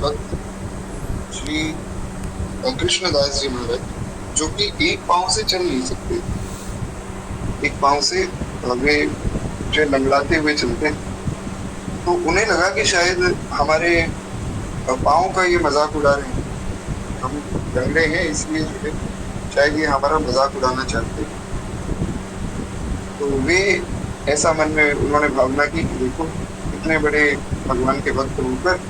भक्त श्री कृष्णदास जी महाराज, जो कि एक पांव से चल नहीं सकते, एक पांव से हमें जो लंगड़ाते हुए चलते हैं। तो उन्हें लगा कि शायद हमारे पाँव का ये मजाक उड़ा रहे हैं, हम लंगड़े हैं इसलिए जो है शायद ये हमारा मजाक उड़ाना चाहते हैं। तो वे ऐसा मन में उन्होंने भावना की कि देखो इतने बड़े भगवान के भक्त होकर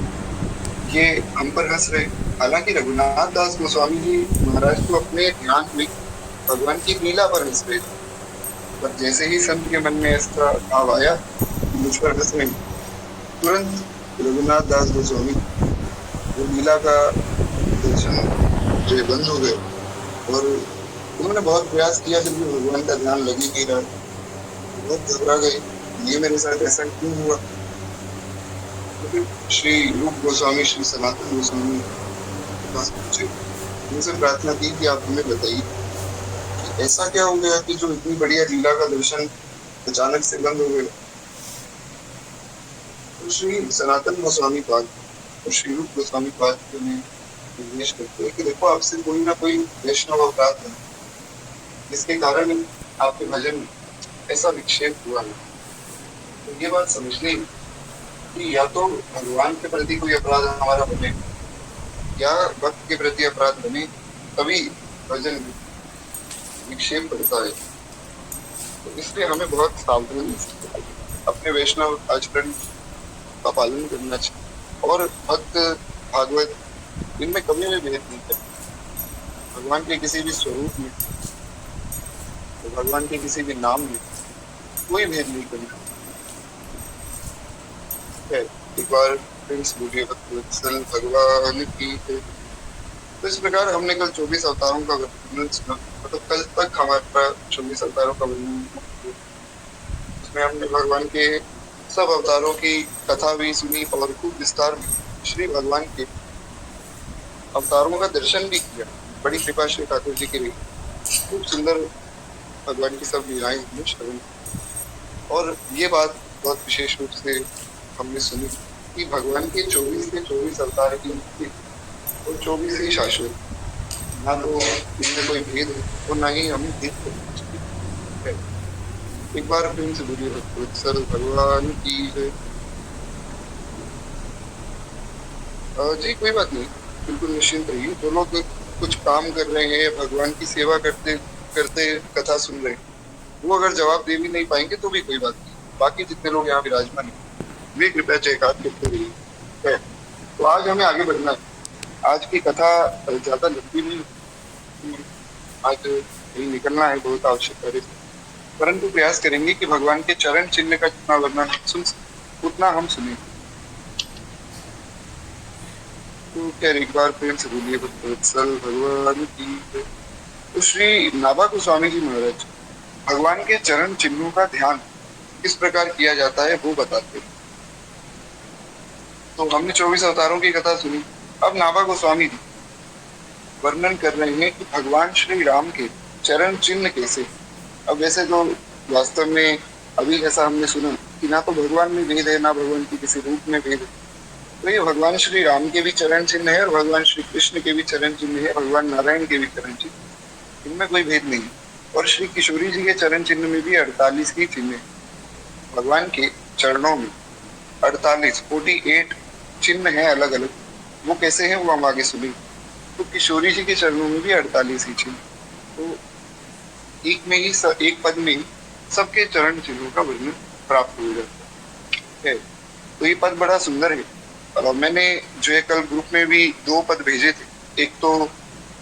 ये हम पर हंस रहे। हालांकि रघुनाथ दास गोस्वामी जी महाराज तो अपने ध्यान में भगवान की लीला पर हंस रहे थे, पर जैसे ही संत के मन में ऐसा भाव आया कि मुझ पर हंस रहे हैं, तुरंत रघुनाथ दास गोस्वामी वो लीला का दर्शन जो है बंद हो गए। और उन्होंने बहुत प्रयास किया, फिर भी भगवान का ध्यान लग ही नहीं रहा। बहुत घबरा गए, ये मेरे साथ ऐसा क्यों हुआ। तो फिर श्री रूप गोस्वामी, श्री सनातन गोस्वामी के पास पहुंचे, उनसे प्रार्थना की कि आप हमें बताइए कि ऐसा क्या हो गया कि जो इतनी बढ़िया लीला का दर्शन अचानक से बंद हो गया। तो श्री सनातन गोस्वामी पाद और श्री रूप गोस्वामी पाद ने निर्देश करते हैं कि देखो आपसे कोई ना कोई वैष्णव अपराध है, जिसके कारण आपके भजन में ऐसा विक्षेप हुआ है। तो ये बात समझनी कि या तो भगवान के प्रति कोई अपराध हमारा बने या भक्त के प्रति अपराध बने, तभी भजन विक्षेप पड़ता है। तो इसलिए हमें बहुत सावधानी से अपने वैष्णव आचरण का पालन करना चाहिए। और भक्त भागवत इनमें कभी भी भेद नहीं करते। भगवान के किसी भी स्वरूप में, तो भगवान के किसी भी नाम में कोई भेद नहीं करना है। एक बार प्रिंस बोलिए वत्सल भगवान की जय। तो इस प्रकार हमने कल 24 अवतारों का वर्णन सुना, मतलब कल तक हमारा 24 अवतारों का वर्णन, उसमें हमने भगवान के सब अवतारों की कथा भी सुनी और खूब विस्तार में श्री भगवान के अवतारों का दर्शन भी किया। बड़ी कृपा श्री ठाकुर जी की रही, खूब सुंदर भगवान की सब लीलाएं हमने श्रवण। और ये बात बहुत विशेष रूप से हमने सुनी कि भगवान के 24 के 24 अवतार की मुक्ति और 24 ही शाश्वत, ना तो इनमें कोई भेद है और ना ही हमें भेद करना चाहिए। एक बार फिर से बोलिए सर भगवान की जय। जी कोई बात नहीं, बिल्कुल निश्चिंत रहिए। जो लोग कुछ काम कर रहे हैं, भगवान की सेवा करते करते कथा सुन रहे हैं, वो अगर जवाब दे भी नहीं पाएंगे तो भी कोई बात नहीं। बाकी जितने लोग यहाँ विराजमान हैं वे कृपया जयकार करते रहिए। तो आज हमें आगे बढ़ना है। आज की कथा ज्यादा लंबी नहीं, आज कहीं निकलना है बहुत आवश्यक कार्य से, परंतु प्रयास करेंगे कि भगवान के चरण चिन्ह का जितना वर्णन हम सुन उतना हम सुने। तो क्या एक बार प्रेम से बोलिए वत्सल भगवान की जय। तो श्री नाभा गोस्वामी जी महाराज भगवान के चरण चिन्हों का ध्यान किस प्रकार किया जाता है वो बताते हैं। तो हमने 24 अवतारों की कथा सुनी, अब नाभा गोस्वामी जी वर्णन कर रहे हैं कि भगवान श्री राम के चरण चिन्ह कैसे। अब वैसे तो वास्तव में अभी ऐसा हमने सुना कि ना तो भगवान में भेद है, ना भगवान की किसी रूप में भेद है। तो ये भगवान श्री राम के भी चरण चिन्ह है और भगवान श्री कृष्ण के भी चरण चिन्ह है, भगवान नारायण के भी चरण चिन्ह, इनमें कोई भेद नहीं। और श्री किशोरी जी के चरण चिन्ह में भी 48 ही चिन्ह है। भगवान के चरणों में 48 चिन्ह है अलग अलग। वो कैसे हैं वो हम आगे सुनी। तो किशोरी जी के चरणों में भी 48 ही चिन्ह। तो एक में ही एक पद में ही सबके चरण चिन्हों का वर्णन प्राप्त हो जाता है। तो ये पद बड़ा सुंदर है। और मैंने जो है कल ग्रुप में भी 2 पद भेजे थे, एक तो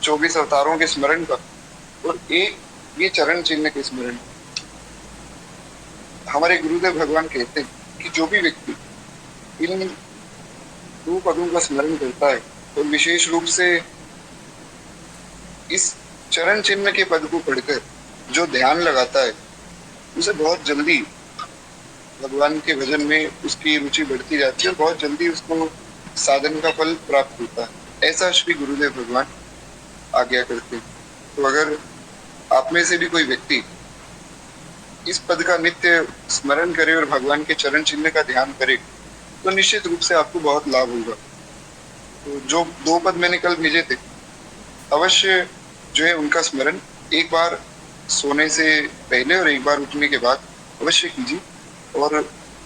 24 अवतारों के स्मरण का और एक ये चरण चिन्ह के स्मरण। हमारे गुरुदेव भगवान कहते हैं कि जो भी व्यक्ति इन 2 पदों का स्मरण करता है और विशेष रूप से इस चरण चिन्ह के पद को पढ़कर जो ध्यान लगाता है, उसे बहुत जल्दी भगवान के भजन में उसकी रुचि बढ़ती जाती है और बहुत जल्दी उसको साधन का फल प्राप्त होता है। ऐसा श्री गुरुदेव भगवान आज्ञा करते हैं। तो अगर आप में से भी कोई व्यक्ति इस पद का नित्य स्मरण करे और भगवान के चरण चिन्ह का ध्यान करे तो निश्चित रूप से आपको बहुत लाभ होगा। तो जो दो पद मैंने कल भेजे थे, अवश्य जो है उनका स्मरण एक बार सोने से पहले और एक बार उठने के बाद अवश्य कीजिए। और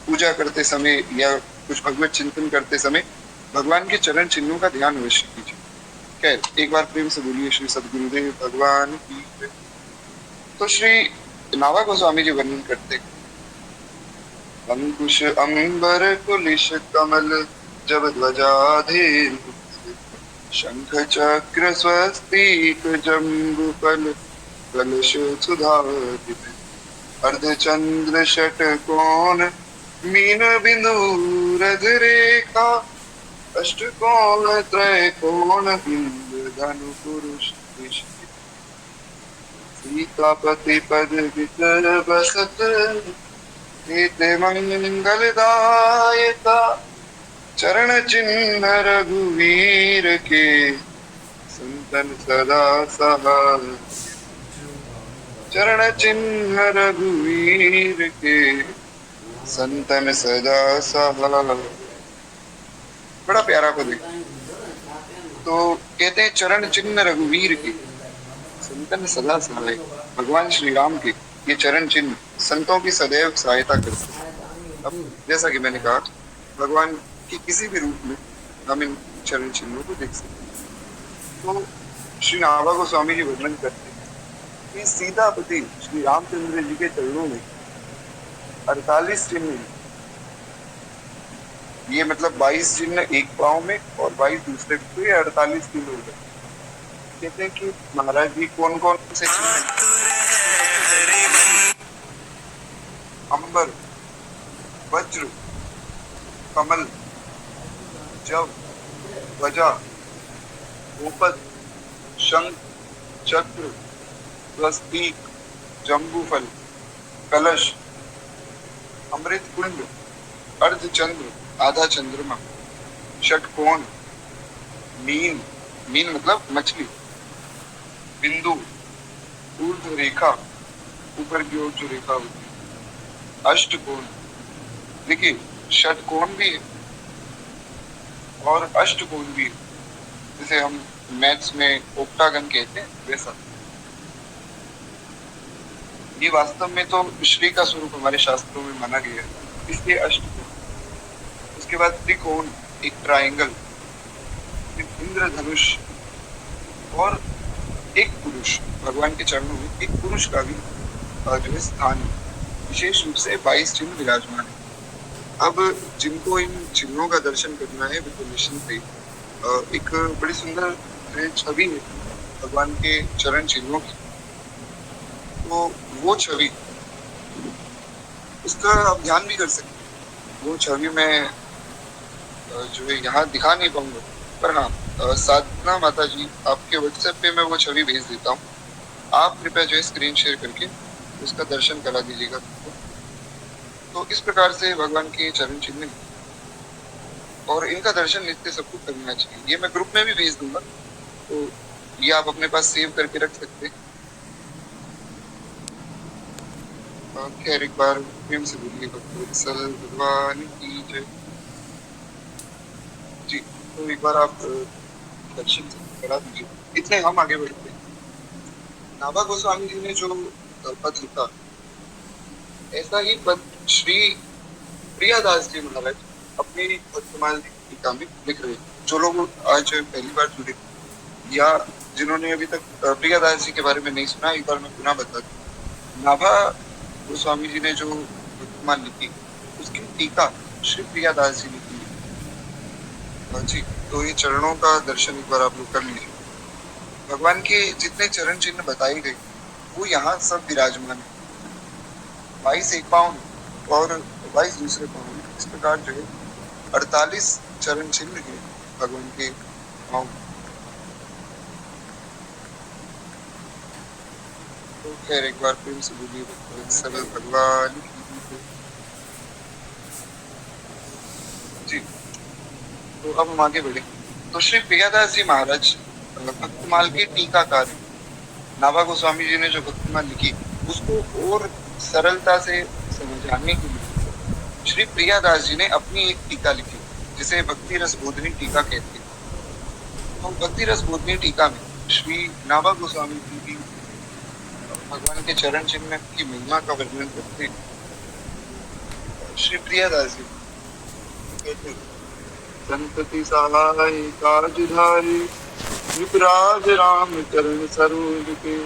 पूजा करते समय या कुछ भगवत चिंतन करते समय भगवान के चरण चिन्हों का ध्यान अवश्य कीजिए। खैर, एक बार प्रेम से बोलिए श्री सद्गुरुदेव भगवान की जय। तो श्री नाभा गोस्वामी जी वर्णन करते हैं, अंकुश अंबर कुलिश कमल जब ध्वजाधेनु, शंख चक्र स्वस्तिक जम्बु फल कलश सुधारित, अर्धचंद्र षटकोण मीन बिंदु रज रेखा, अष्टकोण त्रैकोण इंद्रधनु पुरुष विष्टि, सीतापति पद विकर बसत नित्य मंगलदायका, चरण चिन्ह रघुवीर के संतन सदा सहाय, चरण चिन्ह रघुवीर के संतन सदा सहाय। बड़ा प्यारा पद है। तो कहते हैं चरण चिन्ह रघुवीर के संतन सदा सहाय, भगवान श्री राम के ये चरण चिन्ह संतों की सदैव सहायता करते हैं। अब जैसा कि मैंने कहा, भगवान के किसी भी रूप में हम इन चरण चिन्हों को देख सकते हैं। तो श्री नाभा गोस्वामी जी वर्णन करते हैं कि सीतापति श्री रामचंद्र जी के चरणों में 48 चिन्ह, ये मतलब 22 चिन्ह एक पांव में और 22 दूसरे, तो ये 48 चिन्ह हो गए। कहते हैं कि महाराज जी कौन कौन से चिन्ह, अंबर, वज्र, कमल, जव, ध्वजा, गोपद, शंख, चक्र, स्वस्तिक, जम्बूफल, कलश, अमृत कुंड, अर्धचंद्र आधा चंद्रमा, षटकोण, मीन, मीन मतलब मछली, बिंदु, ऊर्ध्व रेखा, ऊपर की ओर जो रेखा होती है, अष्टकोण, देखिए षटकोण भी है और अष्टकोण भी है, जिसे हम मैथ्स में ओक्टागन कहते हैं वैसा। ये वास्तव में तो श्री का स्वरूप हमारे शास्त्रों में माना गया है, इसलिए अष्टकोण। उसके बाद त्रिकोण, एक ट्रायंगल, इंद्रधनुष, और एक पुरुष, भगवान के चरणों में एक पुरुष का भी जो है स्थान है। विशेष रूप से 22 चिन्ह विराजमान है। अब जिनको इन चिन्हों का दर्शन करना है वो निश्चिंत है। एक बड़ी सुंदर छवि है भगवान के चरण चिन्हों की, तो वो छवि उसका आप ध्यान भी कर सकते हैं। वो छवि मैं जो है यहाँ दिखा नहीं पाऊंगा, पर हाँ साधना माता जी आपके व्हाट्सएप पे मैं वो छवि भेज देता हूँ। आप कृपया जो है स्क्रीन शेयर करके उसका दर्शन करा दीजिएगा। तो इस प्रकार से भगवान के चरण चिन्ह, और इनका दर्शन नित्य सबको करना चाहिए। ये मैं ग्रुप में भी भेज दूंगा, तो ये आप अपने पास सेव करके रख सकते हैं। खैर, एक बार प्रेम से बोलिए भगवान की जय जी। तो एक बार आप दर्शन करा दीजिए। इतने हम आगे बढ़ते हैं। नाभा गोस्वामी जी ने जो पद लिखा, ऐसा ही पद श्री प्रियादास जी महाराज अपनी भक्तमाल टीका में लिख रहे हैं। जो लोग आज पहली बार जुड़े या जिन्होंने अभी तक प्रियादास जी के बारे में नहीं सुना, एक बार मैं पुनः बता दूं। नाभा गोस्वामी जी ने जो भक्तमाल लिखी, उसकी टीका श्री प्रियादास जी ने की जी। तो ये चरणों का दर्शन एक बार आप लोग कर लीजिए। भगवान के जितने चरण चिन्ह बताए गए वो यहाँ सब विराजमान है। 22 एक पाँव और 22 दूसरे पाँव, इस प्रकार जो है 48 चरण चिन्ह है भगवान के पाँव। तो खैर, एक बार प्रेम से बोलिए सरल भगवान जी। तो अब हम आगे बढ़े। तो श्री प्रियादास जी महाराज भक्तमाल के टीकाकार हैं। नाभा गोस्वामी जी ने जो भक्तमाल लिखी उसको और सरलता से समझाने के लिए श्री प्रियादास जी ने अपनी एक टीका लिखी, जिसे भक्ति रस बोधनी टीका कहते हैं। तो भक्ति रस बोधनी टीका में श्री नाभा गोस्वामी जी की भगवान के चरण चिन्ह की महिमा का वर्णन करते हैं। श्री प्रियादास जी कहते हैं, संतति सहाय काज धारे विपराज राम चरण सरोज के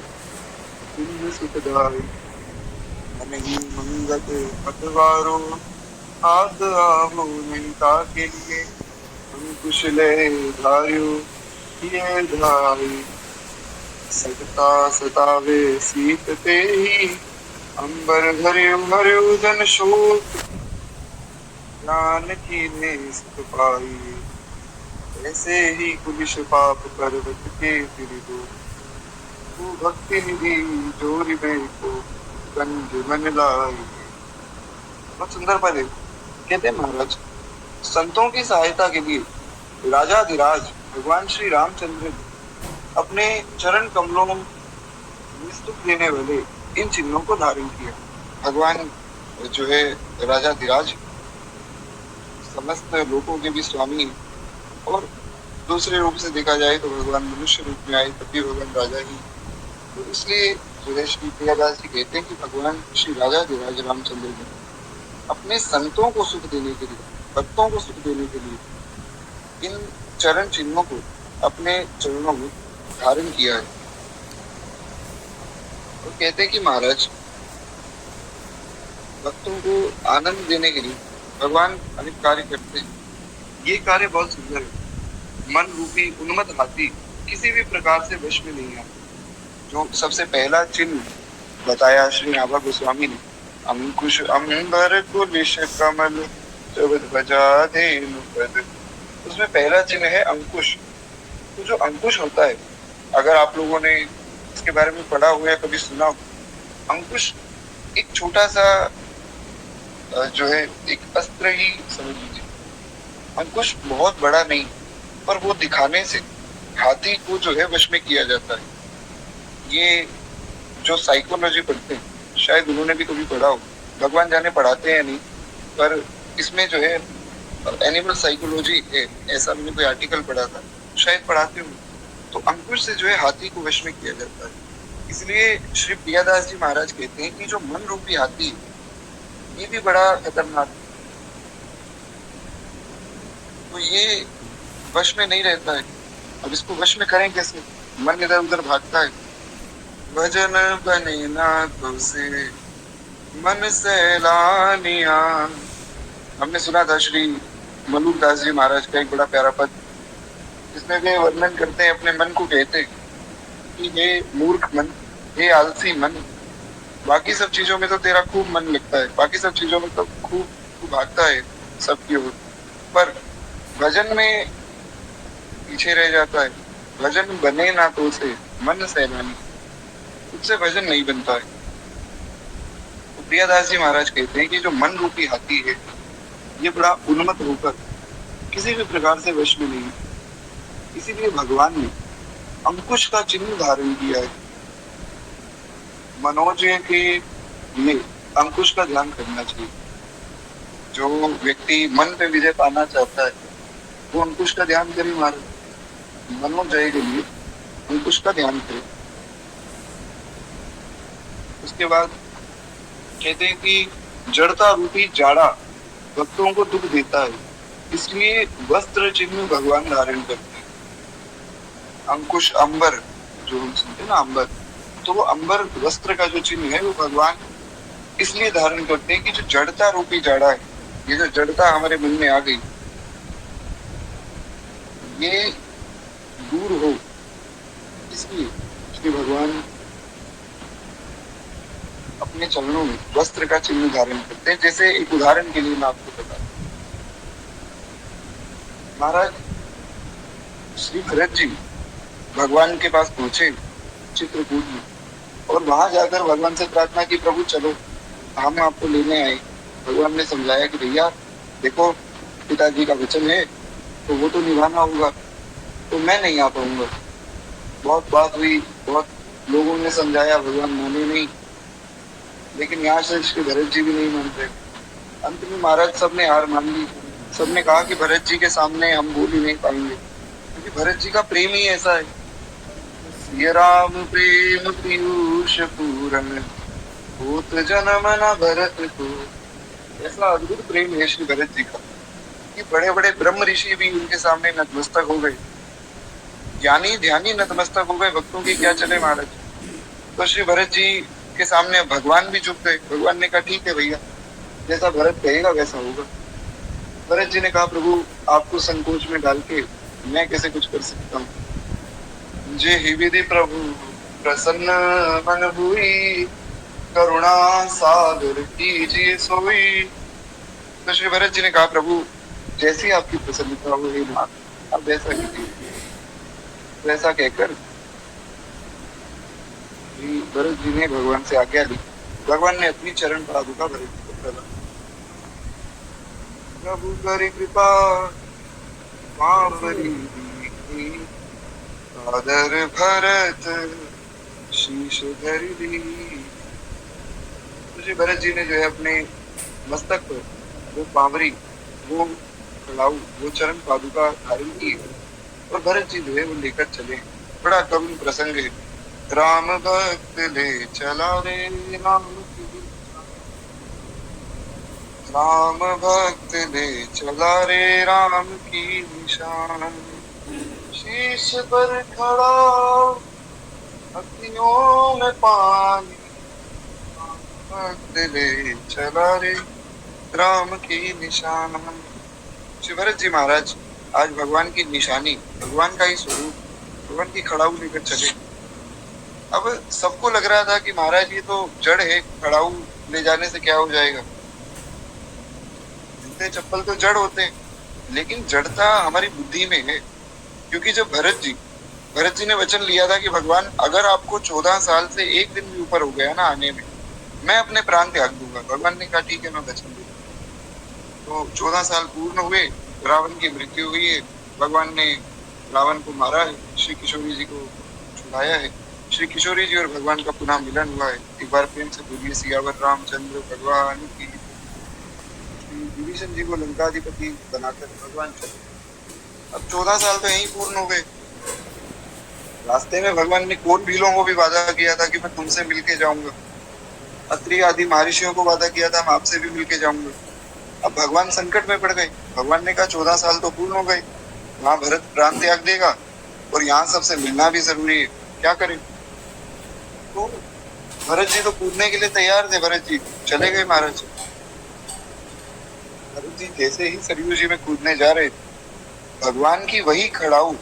पुण्य सुखदाई नहीं मंगत पतवारो हाथ आवो नहीं ताके लिए अंकुश ले धार्यो ये धाई सतता सतावे सीत ते ही अंबर भर्यो भर्यो जन शोक जानकी ने सुख पाई ऐसे ही कुलिश पाप पर्वत के तिर दो तू भक्ति निधि जोरी में को कंज मन लाई। बहुत सुंदर पद है। कहते हैं महाराज, संतों की सहायता के लिए राजाधिराज भगवान श्री रामचंद्र ने अपने चरण कमलों में सुख देने वाले इन चिन्हों को धारण किया। भगवान जो है राजाधिराज, समस्त लोगों के भी स्वामी, और दूसरे रूप से देखा जाए तो भगवान मनुष्य रूप में आए तब भी भगवान राजा ही। तो इसलिए जो है श्री प्रियादास जी कहते हैं कि भगवान श्री राजाधिराज रामचंद्र ने अपने संतों को सुख देने के लिए, भक्तों को सुख देने के लिए इन चरण चिन्हों को अपने चरणों में धारण किया है। और कहते हैं कि महाराज, भक्तों को आनंद देने के लिए भगवान अनेक कार्य करते हैं। ये कार्य बहुत सुंदर है। मन रूपी उन्मत्त हाथी किसी भी प्रकार से वश में नहीं आता। जो सबसे पहला चिन्ह बताया श्री नाभा गोस्वामी ने, अंकुश अंबर कुलिश कमल जबद बजा धेनु पद, उसमें पहला चिन्ह है अंकुश। तो जो अंकुश होता है, अगर आप लोगों ने इसके बारे में पढ़ा हुआ है, कभी सुना हो, अंकुश एक छोटा सा जो है एक अस्त्र ही समझ लीजिए। अंकुश बहुत बड़ा नहीं, पर वो दिखाने से हाथी को जो है वश में किया जाता है। ये जो साइकोलॉजी पढ़ते हैं, शायद उन्होंने भी कभी पढ़ा हो, भगवान जाने पढ़ाते हैं नहीं, पर इसमें जो है एनिमल साइकोलॉजी है, ऐसा मैंने कोई आर्टिकल पढ़ा था, शायद पढ़ाते हो। तो अंकुश से जो है हाथी को वश में किया जाता है। इसलिए श्री प्रियादास जी महाराज कहते हैं कि जो मन रूपी हाथी है, ये भी बड़ा खतरनाक है। तो ये वश में नहीं रहता है। अब इसको वश में करें कैसे? मन इधर उधर भागता है। भजन बने ना तो से मन सैलानिया। हमने सुना था श्री मलूक दास जी महाराज का एक बड़ा प्यारा पद, जिसमें वे वर्णन करते हैं, अपने मन को कहते हैं कि हे मूर्ख मन, हे आलसी मन, बाकी सब चीजों में तो तेरा खूब मन लगता है, बाकी सब चीजों में तो खूब भागता है सबकी ओर, पर भजन में पीछे रह जाता है। भजन बने ना तो से मन सैलानी, उससे भजन नहीं बनता है। तो प्रियादास जी महाराज कहते हैं कि जो मन रूपी हाथी है, ये बड़ा उन्मत्त होकर किसी भी प्रकार से वश में नहीं। इसीलिए भगवान ने अंकुश का चिन्ह धारण किया है। मनोज के लिए अंकुश का ध्यान करना चाहिए। जो व्यक्ति मन पे विजय पाना चाहता है, वो अंकुश का ध्यान करे। महाराज मनोजय के लिए अंकुश का ध्यान करे। उसके बाद कहते हैं कि जड़ता रूपी जाड़ा भक्तों को दुख देता है, इसलिए वस्त्र चिन्ह भगवान धारण करते हैं। अंकुश अंबर, जो हम सुनते हैं ना अंबर, तो वो अंबर वस्त्र का जो चिन्ह है वो भगवान इसलिए धारण करते हैं कि जो जड़ता रूपी जाड़ा है, ये जो जड़ता हमारे मन में आ गई, ये दूर हो, इसलिए श्री भगवान अपने चरणों में वस्त्र का चिन्ह धारण करते हैं। जैसे एक उदाहरण के लिए मैं आपको बता, महाराज श्री भरत जी भगवान के पास पहुंचे चित्रकूट में, और वहां जाकर भगवान से प्रार्थना की, प्रभु चलो हम आपको लेने आए। भगवान ने समझाया कि भैया देखो, पिताजी का वचन है तो वो तो निभाना होगा, तो मैं नहीं आ पाऊंगा। बहुत बात हुई, बहुत लोगों ने समझाया, भगवान माने नहीं, लेकिन यहाँ से श्री भरत जी भी नहीं मानते। अंत में महाराज सबने हार मान ली। सबने कहा कि भरत जी के सामने हम बोल ही नहीं पाएंगे, क्योंकि भरत जी का प्रेम ही ऐसा है। सिय राम प्रेम पीयूष पूरन, भूत जन्म न भरत को। ऐसा अद्भुत प्रेम है श्री भरत जी का कि बड़े बड़े ब्रह्म ऋषि भी उनके सामने नतमस्तक हो गए। ज्ञानी ध्यानी नतमस्तक हो गए, भक्तों की क्या चले महाराज। तो श्री भरत जी के सामने भगवान भी झुक गए। भगवान ने कहा ठीक है भैया, जैसा भरत कहेगा वैसा होगा। भरत जी ने कहा प्रभु आपको संकोच में डाल के मैं कैसे कुछ कर सकता हूँ। जे ही विधि प्रभु प्रसन्न मन हुई, करुणा सागर कीजिए सोई। तो श्री भरत जी ने कहा प्रभु जैसी आपकी प्रसन्नता हो हे नाथ, आप वैसा कीजिए। वैसा कहकर श्री भरत जी ने भगवान से आज्ञा ली। भगवान ने अपनी चरण पादुका भरत जी को प्रदान। प्रभु करी कृपा पावरी दीनी, सादर भरत शीश धरि दी। श्री भरत जी ने जो है अपने मस्तक पर वो पावरी, वो कड़ाऊ, वो चरण पादुका धारण की और भरत जी जो है वो लेकर चले। बड़ा करुण प्रसंग है। राम भक्त ले चला रे राम की, राम भक्त ले चला रे राम की निशान। शीश पर खड़ा अखियों में पानी, भक्त ले चला रे राम की निशान। श्री भरत जी महाराज आज भगवान की निशानी, भगवान का ही स्वरूप, भगवान की खड़ाऊ लेकर चले। अब सबको लग रहा था कि महाराज ये तो जड़ है, खड़ाऊ ले जाने से क्या हो जाएगा। जूते चप्पल तो जड़ होते हैं, लेकिन जड़ता हमारी बुद्धि में है। क्योंकि जब भरत जी ने वचन लिया था कि भगवान अगर आपको 14 साल से एक दिन भी ऊपर हो गया ना आने में, मैं अपने प्राण त्याग दूंगा। भगवान ने कहा ठीक है मैं वचन दूंगा। तो 14 साल पूर्ण हुए, रावण की मृत्यु हुई है। भगवान ने रावण को मारा है, श्री किशोरी जी को छुड़ाया है। श्री किशोरी जी और भगवान का पुनः मिलन हुआ है। एक बार प्रेम से बोलिए सियावर रामचंद्र भगवान की। श्री विभीषण जी को लंकाधिपति बनाकर भगवान चले। अब 14 साल तो यहीं पूर्ण हो गए। रास्ते में भगवान ने कौन भीलों को भी वादा किया था कि मैं तुमसे मिलके जाऊंगा। अत्रि आदि महर्षियों को वादा किया था मैं आपसे भी मिलके जाऊंगा। अब भगवान संकट में पड़ गए। भगवान ने कहा 14 साल तो पूर्ण हो गए, वहां भरत प्राण त्याग देगा और यहाँ सबसे मिलना भी जरूरी है, क्या करें। तो भरत जी तो कूदने के लिए तैयार थे। भरत जी चले गए महाराज। भरत जी जैसे ही सरयू जी में कूदने जा रहे थे, भगवान की वही खड़ाऊ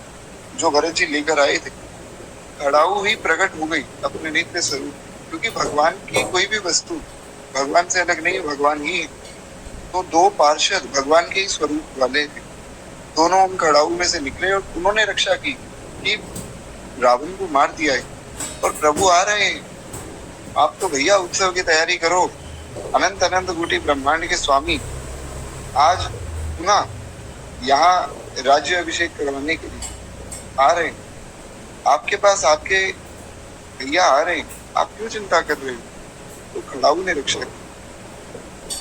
जो भरत जी लेकर आए थे, खड़ाऊ ही प्रकट हो गई अपने नित्य स्वरूप। क्योंकि भगवान की कोई भी वस्तु भगवान से अलग नहीं, भगवान ही है। तो दो पार्षद भगवान के ही स्वरूप वाले थे, दोनों उन खड़ाऊ में से निकले और उन्होंने रक्षा की कि रावण को मार दिया है और प्रभु आ रहे हैं। आप तो भैया उत्सव की तैयारी करो। अनंत अनंत कोटि ब्रह्मांड के स्वामी आज पुनः यहाँ राज्य अभिषेक करवाने के लिए आ रहे हैं। आपके पास आपके भैया आ रहे हैं, आप क्यों चिंता कर रहे हो। तो खड़ाऊ ने रक्षा की।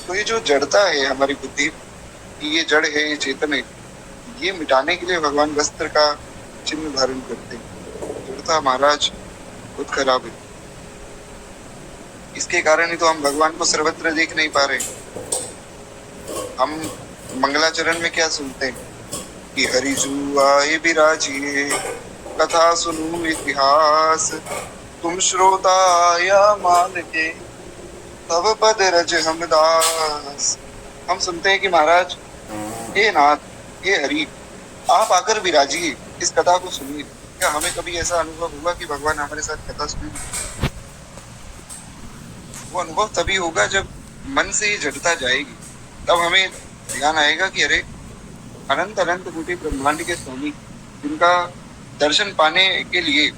तो ये जो जड़ता है हमारी बुद्धि, ये जड़ है, ये चेतन है, ये मिटाने के लिए भगवान वस्त्र का चिन्ह धारण करते हैं। जड़ता महाराज बहुत खराब है। इसके कारण ही तो हम भगवान को सर्वत्र देख नहीं पा रहे। हम मंगलाचरण में क्या सुनते हैं कि हरिजू आए विराजिए, कथा सुनू इतिहास, तुम श्रोता या मान के, तब पद रज हम दास। हम सुनते हैं कि महाराज हे नाथ, हे हरि, आप आकर विराजिए, इस कथा को सुनिए। क्या हमें कभी ऐसा अनुभव हुआ कि भगवान हमारे साथ कथा सुने। वो अनुभव तभी होगा जब मन से ये जड़ता जाएगी, तब हमें ध्यान आएगा कि अरे अनंत अनंत कोटि ब्रह्मांड के स्वामी, जिनका दर्शन पाने के लिए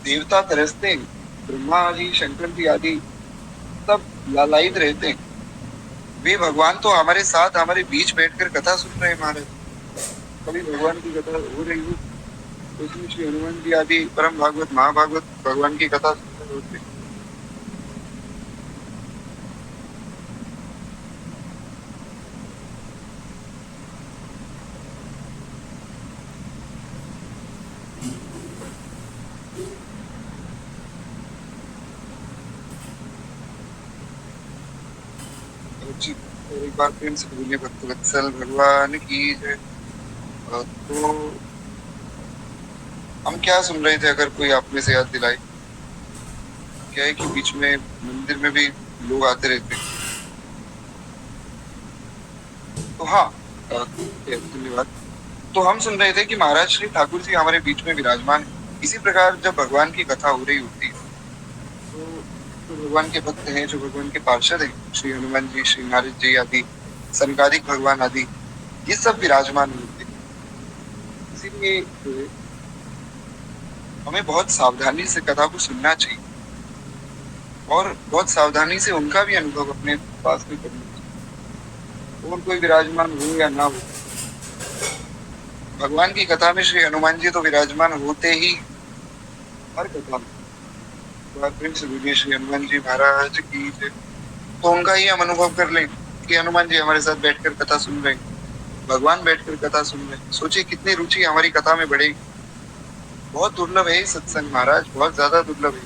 देवता तरसते हैं, ब्रह्मा जी शंकर जी आदि सब लालायित रहते हैं, वे भगवान तो हमारे साथ हमारे बीच बैठकर कथा सुन रहे हैं। महाराज कभी भगवान की कथा हो रही हो तो उसमें श्री हनुमान जी आदि परम भागवत महाभागवत भगवान की कथा सुन रहे होते हैं। जी, और एक बार प्रेम से बोलिए भक्त वत्सल भगवान की जय। तो हम क्या सुन रहे थे, अगर कोई आप में से याद दिलाए? क्या है कि बीच में मंदिर में भी लोग आते रहते हैं। तो हाँ, धन्यवाद। तो हम सुन रहे थे कि महाराज श्री ठाकुर जी हमारे बीच में विराजमान है। इसी प्रकार जब भगवान की कथा हो रही होती है तो जो भगवान के भक्त हैं, जो भगवान के पार्षद हैं, श्री हनुमान जी, श्री नारद जी आदि, सनकादिक भगवान आदि, ये सब विराजमान होते हैं। इसीलिए जो है, हमें बहुत सावधानी से कथा को सुनना चाहिए और बहुत सावधानी से उनका भी अनुभव अपने पास में करना चाहिए। और कोई विराजमान हो या ना हो, भगवान की कथा में श्री हनुमान जी तो विराजमान होते ही, हर कथा में। तो आप प्रेम से बोलिए श्री हनुमान जी महाराज की जय। तो उनका ही हम अनुभव कर लें कि हनुमान जी हमारे साथ बैठकर कथा सुन रहे हैं, भगवान बैठकर कथा सुन रहे हैं। सोचिए कितनी रुचि हमारी कथा में बढ़ेगी। बहुत दुर्लभ है ये सत्संग महाराज, बहुत ज्यादा दुर्लभ है।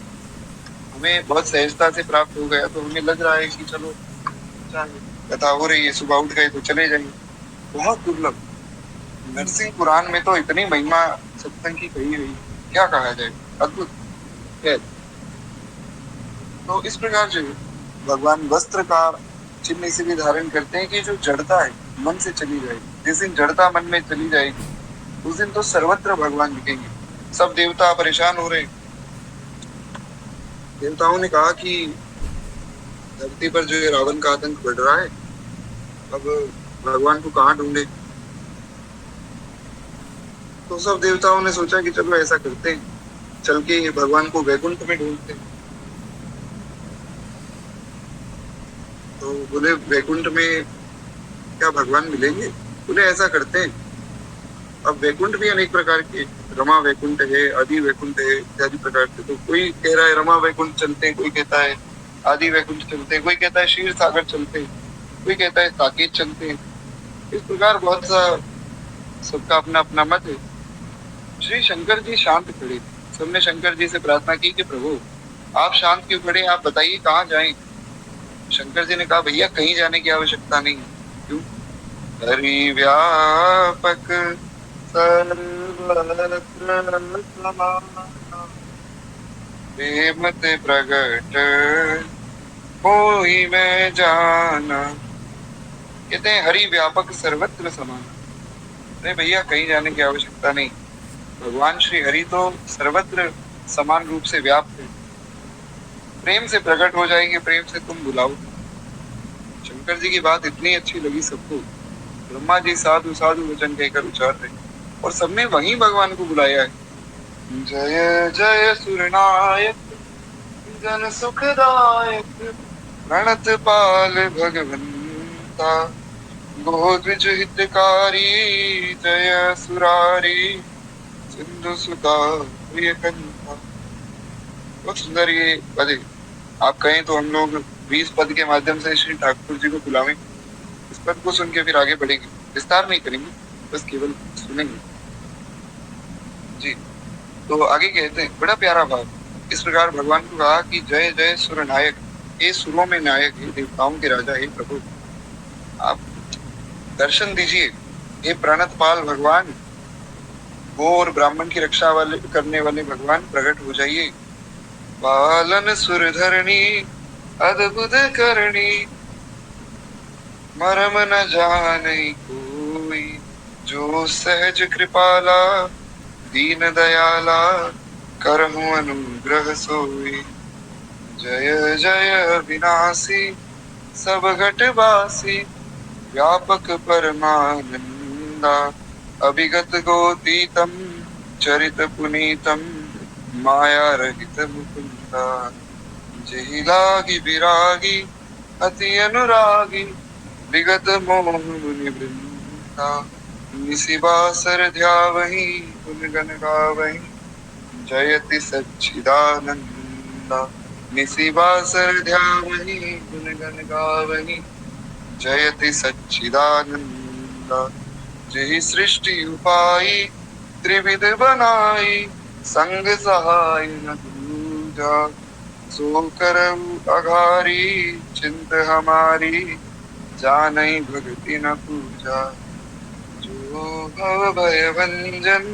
हमें बहुत सहजता से प्राप्त हो गया तो हमें लग रहा है कि चलो अच्छा है, कथा हो रही है, सुबह उठ गए तो चले जाएंगे। बहुत दुर्लभ। नरसिंह पुराण में तो इतनी महिमा सत्संग की कही हुई, क्या कहा जाए, अद्भुत है। तो इस प्रकार जो है, भगवान वस्त्र का चिन्ह इसीलिए धारण करते हैं कि जो जड़ता है मन से चली जाएगी। जिस दिन जड़ता मन में चली जाएगी उस दिन तो सर्वत्र भगवान दिखेंगे। सब देवता परेशान हो रहे। देवताओं ने कहा कि धरती पर जो है रावण का आतंक बढ़ रहा है, अब भगवान को कहाँ ढूंढे। तो सब देवताओं ने सोचा कि चलो ऐसा करते हैं, चल के भगवान को वैकुंठ में ढूंढते हैं। तो बोले वैकुंठ में क्या भगवान मिलेंगे? बोले ऐसा करते हैं, अब वैकुंठ भी अनेक प्रकार के, रमा वैकुंठ है, आदि वैकुंठ है, इत्यादि प्रकार के। तो कोई कह रहा है रमा वैकुंठ चलते हैं, कोई कहता है आदि वैकुंठ चलते हैं, कोई कहता है क्षीर सागर चलते हैं, कोई कहता है साकेत चलते हैं। इस प्रकार बहुत सा सबका अपना अपना मत है। श्री शंकर जी शांत खड़े थे। सबने शंकर जी से प्रार्थना की कि प्रभु आप शांत क्यों खड़े, आप बताइए कहाँ जाएं। शंकर जी ने कहा भैया कहीं जाने की आवश्यकता नहीं। क्यों? हरि व्यापक सर्वत्र समाना, प्रेम ते प्रगट होई मैं जाना। कहते हैं हरि व्यापक सर्वत्र समाना। अरे भैया कहीं जाने की आवश्यकता नहीं, भगवान श्री हरि तो सर्वत्र समान रूप से व्याप्त है। प्रेम से प्रकट हो जाएंगे, प्रेम से तुम बुलाओ। शंकर जी की बात इतनी अच्छी लगी सबको। ब्रह्मा जी साधु साधु वचन कहकर उचार रहे और सबने वहीं भगवान को बुलाया है। जय जय सुरनायक जन सुखदायक, प्रणत पाल भगवंता, गोद्विज हितकारी, जय सुरारी, सिंधु सुता प्रियकंता। बहुत सुंदर ये पद है। आप कहें तो हम लोग 20 पद के माध्यम से श्री ठाकुर जी को बुलावें। इस पद को सुन के फिर आगे बढ़ेंगे, विस्तार नहीं करेंगे, बस केवल सुनेंगे। जी, तो आगे कहते हैं बड़ा प्यारा भाव। इस प्रकार भगवान को कहा कि जय जय सुर नायक, ये सुरों में नायक है, देवताओं के राजा है प्रभु, आप दर्शन दीजिए। ये प्रणत पाल भगवान, गो और ब्राह्मण की रक्षा वाले करने वाले भगवान प्रकट हो जाइए। पालन सुर धरणी अद्भुत करणी, मरम न जाने कोई, जो सहज कृपाला दीन दयाला, करहु अनुग्रह सोई। जय जय विनाशी सब घटवासी, व्यापक परमानंदा, अभिगत गोतीतम चरित पुनीतम, माया रहित मुकुंदा। जेहि लागी विरागी अति अनुरागी, विगत मोह मुनि वृंदा। निशिबासर ध्यावहि गुण गण गावहि, जयति सच्चिदानंदा। निशिबासर ध्यावहि गुण गण गावहि, जयति सच्चिदानंदा। जेहि सृष्टि उपाई त्रिविध बनाई, संग सहाय न दूजा। सो करऊ अघारी चिंत हमारी, जानई भगति न पूजा, जो भव भय भंजन,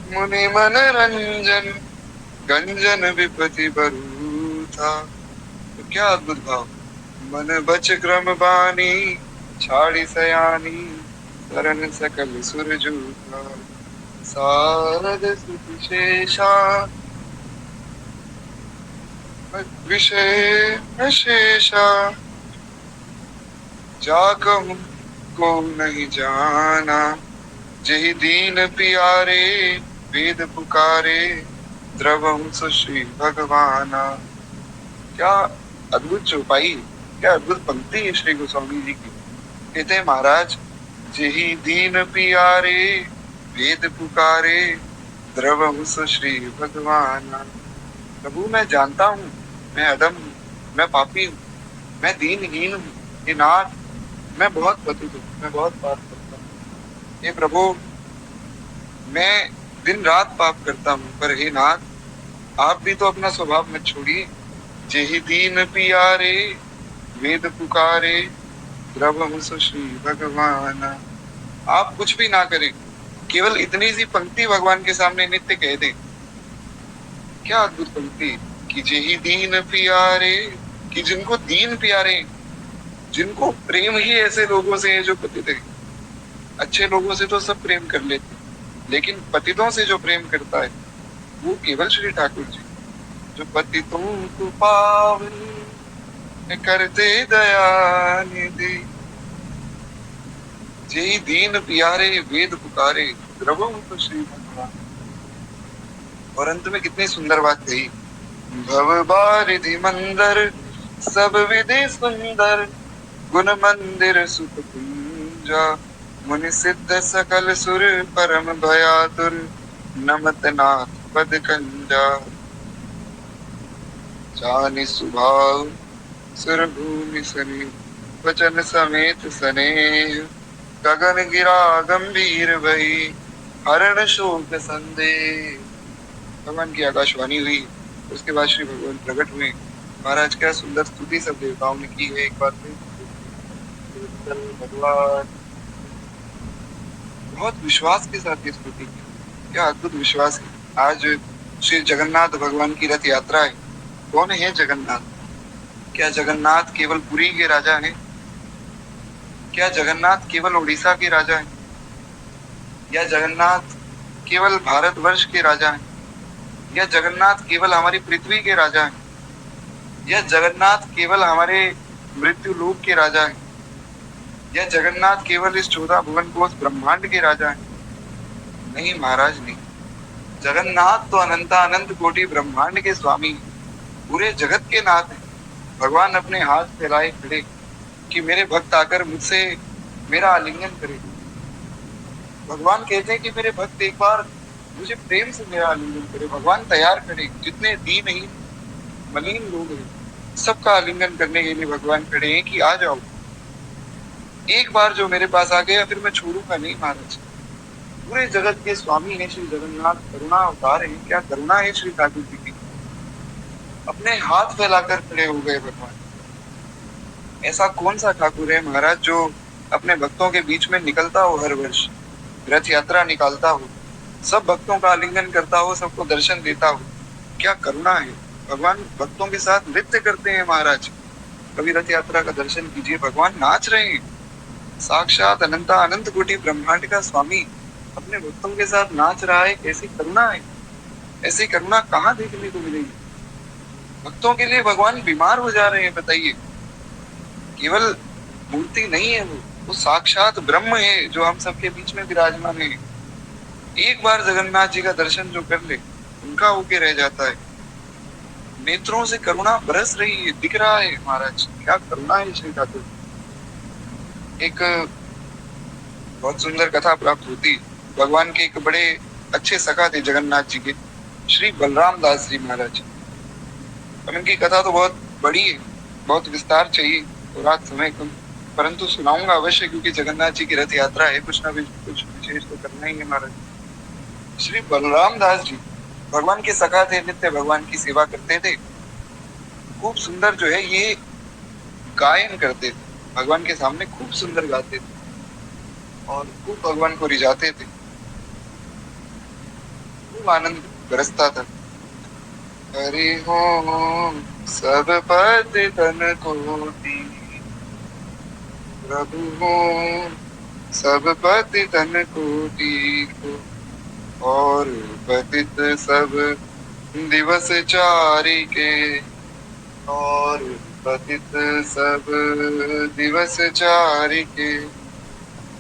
मुनि मन रंजन, गंजन विपति बरूथा। तो क्या अद्भुत भाव। मन बच क्रम बानी, छाड़ी सयानी, शरण सकल सुर जूथा। सारद सुत शेषा, विषय अशेषा, जाकहु को नहीं जाना, जेहि दीन पियारे, वेद पुकारे, द्रवहु सुश्री भगवाना। क्या अद्भुत चौपाई, क्या अद्भुत पंक्ति है श्री गोस्वामी जी की। कहते हैं महाराज, जेहि दीन पियारे, वेद पुकारे, द्रवहु सुश्री भगवाना। प्रभु मैं जानता हूँ, मैं अधम हूँ, मैं पापी हूँ, मैं दीनहीन हूँ, हे नाथ मैं बहुत पतित हूँ, मैं बहुत पाप करता हूँ। हे प्रभु मैं दिन रात पाप करता हूँ, पर हे नाथ आप भी तो अपना स्वभाव मत छोड़िए। जेहि दीन पियारे, वेद पुकारे, द्रवहु सुश्री भगवाना। आप कुछ भी ना करें, केवल इतनी सी पंक्ति भगवान के सामने नित्य कह दें। क्या अद्भुत पंक्ति कि जेहि दीन पियारे, कि जिनको दीन प्यारे, जिनको प्रेम ही ऐसे लोगों से है जो पतित है। अच्छे लोगों से तो सब प्रेम कर लेते, लेकिन पतितों से जो प्रेम करता है वो केवल श्री ठाकुर जी, जो पतितों को पावनी करते दया निधि। जेहि दीन प्यारे, वेद पुकारे, द्रवहु तो श्री भगवान। और अंत में कितनी सुंदर बात कही, भव बारिधि मंदर, सब विधि सुंदर, गुण मंदिर सुख कुंजा, मुनि सिद्ध सकल सुर, परम भयातुर, नमत नाथ पद कंजा। जानि सुभाव सुर भूमि सने, वचन समेत स्नेह, गगन गिरा गंभीर भई, हरण शोक संदेह। भगवान की आकाशवाणी हुई, उसके बाद श्री भगवान प्रकट हुए। महाराज क्या सुंदर स्तुति सब देवताओं ने की है। एक बार फिर भगवान बहुत विश्वास के साथ ये स्तुति की, क्या अद्भुत विश्वास है। आज श्री जगन्नाथ भगवान की रथ यात्रा है। कौन है जगन्नाथ? क्या जगन्नाथ केवल पुरी के राजा हैं? क्या जगन्नाथ केवल उड़ीसा के राजा हैं? या जगन्नाथ केवल भारतवर्ष के राजा हैं? या जगन्नाथ केवल हमारी पृथ्वी के राजा हैं? या जगन्नाथ केवल हमारे मृत्यु लोक के राजा हैं? या जगन्नाथ केवल इस 14 भुवन कोश ब्रह्मांड के राजा हैं? नहीं महाराज नहीं। जगन्नाथ तो अनंत कोटि ब्रह्मांड के स्वामी, पूरे जगत के नाथ हैं। भगवान अपने हाथ फैलाए खड़े कि मेरे भक्त आकर मुझसे मेरा आलिंगन करे। भगवान कहते हैं कि मेरे भक्त एक बार मुझे प्रेम से मेरा आलिंगन करे। भगवान तैयार खड़े, जितने दीनहीन मलिन लोग हैं सबका आलिंगन करने के लिए भगवान खड़े हैं कि आ जाओ। एक बार जो मेरे पास आ गया फिर मैं छोड़ूंगा नहीं महाराज। पूरे जगत के स्वामी है श्री जगन्नाथ, करुणा अवतार है। क्या करुणा है श्री ठाकुर जी की, अपने हाथ फैलाकर खड़े हो गए भगवान। ऐसा कौन सा ठाकुर है महाराज जो अपने भक्तों के बीच में निकलता हो, हर वर्ष रथ यात्रा निकालता हो, सब भक्तों का आलिंगन करता हो, सबको दर्शन देता हो। क्या करुणा है। भगवान भक्तों के साथ नृत्य करते हैं महाराज। कभी रथ यात्रा का दर्शन कीजिए, भगवान नाच रहे हैं। साक्षात अनंत कोटि ब्रह्मांड का स्वामी अपने भक्तों के साथ नाच रहा है। कैसी करुणा है। ऐसी करुणा कहाँ देखने को मिलेगी। भक्तों के लिए भगवान बीमार हो जा रहे हैं। बताइए, केवल मूर्ति नहीं है वो साक्षात ब्रह्म है जो हम सबके बीच में विराजमान है। एक बार जगन्नाथ जी का दर्शन जो कर ले उनका होके रह जाता है। नेत्रों से करुणा बरस रही है, दिख रहा है महाराज। क्या करुणा है श्री ठाकुर। एक बहुत सुंदर कथा प्राप्त होती। भगवान के एक बड़े अच्छे सखा थे जगन्नाथ जी के, श्री बलराम दास जी महाराज। अब इनकी कथा तो बहुत बड़ी है, बहुत विस्तार चाहिए तो रात समय कम, परंतु सुनाऊंगा अवश्य क्योंकि जगन्नाथ जी की रथ यात्रा है, कुछ ना कुछ विशेष तो करना ही है महाराज। श्री बलराम दास जी भगवान के सखा थे, नित्य भगवान की सेवा करते थे। खूब सुंदर जो है ये गायन करते थे। भगवान के सामने खूब सुंदर गाते थे और खूब भगवान को रिझाते थे, खूब आनंद बरसता था। हरि ओम सब पद तन कोटि, प्रभु ओम सब पद तन कोटि को, और पतित सब दिवस चारि के, और पतित सब दिवस चारि के,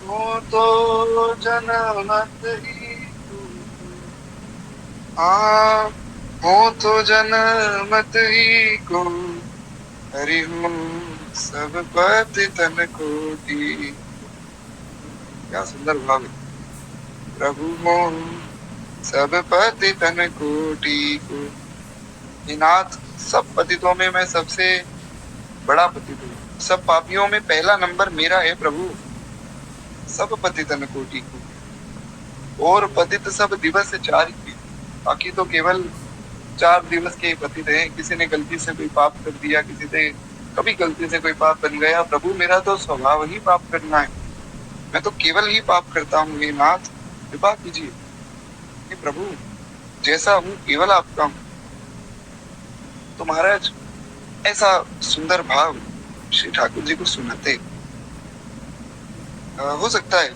हो तो जनमत ही हो तो जनमत ही को, हरि हो सब पति तन कोटि। क्या सुंदर भाव है। प्रभु हो सब पति तन कोटि को, हे नाथ सब पतितों में मैं सबसे बड़ा पतित हूँ, सब पापियों में पहला नंबर मेरा है प्रभु। सब पतितन कोटि को, और पतित सब दिवस चारि के, बाकी तो केवल 4 दिवस के पतित हैं। किसी ने गलती से कोई पाप कर दिया, किसी से कभी गलती से कोई पाप बन गया, प्रभु मेरा तो स्वभाव ही पाप करना है, मैं तो केवल ही पाप करता हूँ। हे नाथ कृपा कीजिए, हे प्रभु जैसा हूँ केवल आपका हूँ। तो महाराज ऐसा सुंदर भाव श्री ठाकुर जी को सुनाते। हो सकता है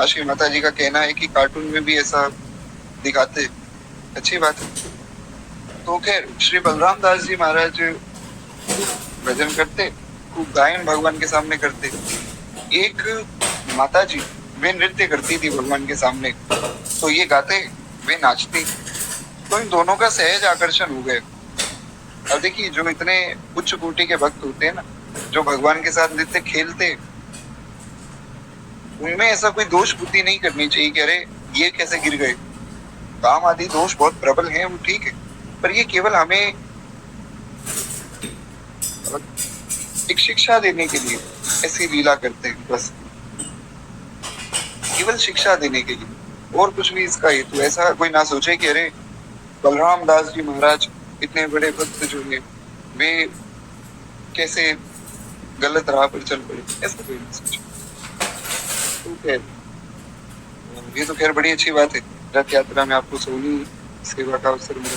आश्री माता जी का कहना है कि कार्टून में भी ऐसा दिखाते, अच्छी बात है। तो खैर श्री बलराम दास जी महाराज भजन करते, खूब गायन भगवान के सामने करते। एक माता जी वे नृत्य करती थी भगवान के सामने, तो ये गाते वे नाचती, तो इन दोनों का सहज आकर्षण हो गया। अब देखिए जो इतने उच्च कोटि के भक्त होते हैं ना, जो भगवान के साथ नृत्य खेलते, उनमें ऐसा कोई दोष बुद्धि नहीं करनी चाहिए कि अरे ये कैसे गिर गए। काम आदि दोष बहुत प्रबल हैं, वो ठीक है, पर ये केवल हमें एक शिक्षा देने के लिए ऐसी लीला करते हैं, बस केवल शिक्षा देने के लिए, और कुछ भी इसका हेतु ऐसा कोई ना सोचे कि अरे बलराम दास जी महाराज इतने बड़े भक्त जो है वे कैसे गलत राह पर चल पड़े, ऐसा कोई ना सोचे। तो खैर ये तो खैर बड़ी अच्छी बात है, रथ यात्रा में आपको सोनी सेवा का अवसर मिला,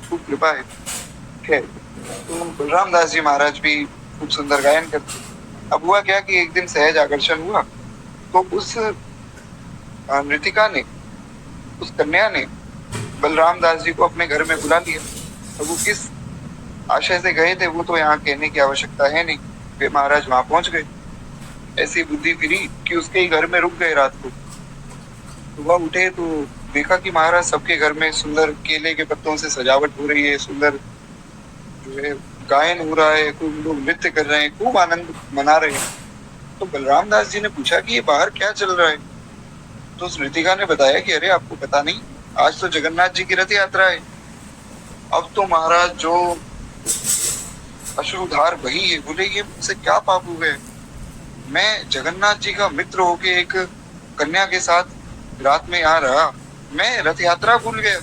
खूब कृपा है। खैर तो बलराम दास जी महाराज भी खूब सुंदर गायन करते। अब हुआ क्या कि एक दिन सहज आकर्षण हुआ, तो उस नृतिका ने, उस कन्या ने बलराम दास जी को अपने घर में बुला लिया। अब वो किस आशय से गए थे वो तो यहाँ कहने की आवश्यकता है नहीं, वे महाराज वहां पहुंच गए। ऐसी बुद्धि फिरी कि उसके ही घर में रुक गए रात को। सुबह उठे तो देखा कि महाराज सबके घर में सुंदर केले के पत्तों से सजावट हो रही है, सुंदर जो है गायन हो रहा है, खूब लोग नृत्य कर रहे हैं, खूब आनंद मना रहे हैं। तो बलराम दास जी ने पूछा कि ये बाहर क्या चल रहा है। तो उस नृतिका ने बताया कि अरे आपको पता नहीं, आज तो जगन्नाथ जी की रथ यात्रा है। अब तो महाराज जो अश्रुधार बही है, बोले ये मुझसे क्या पाप हो गए, मैं जगन्नाथ जी का मित्र होके एक कन्या के साथ रात में यहाँ रहा, मैं रथ यात्रा भूल गया,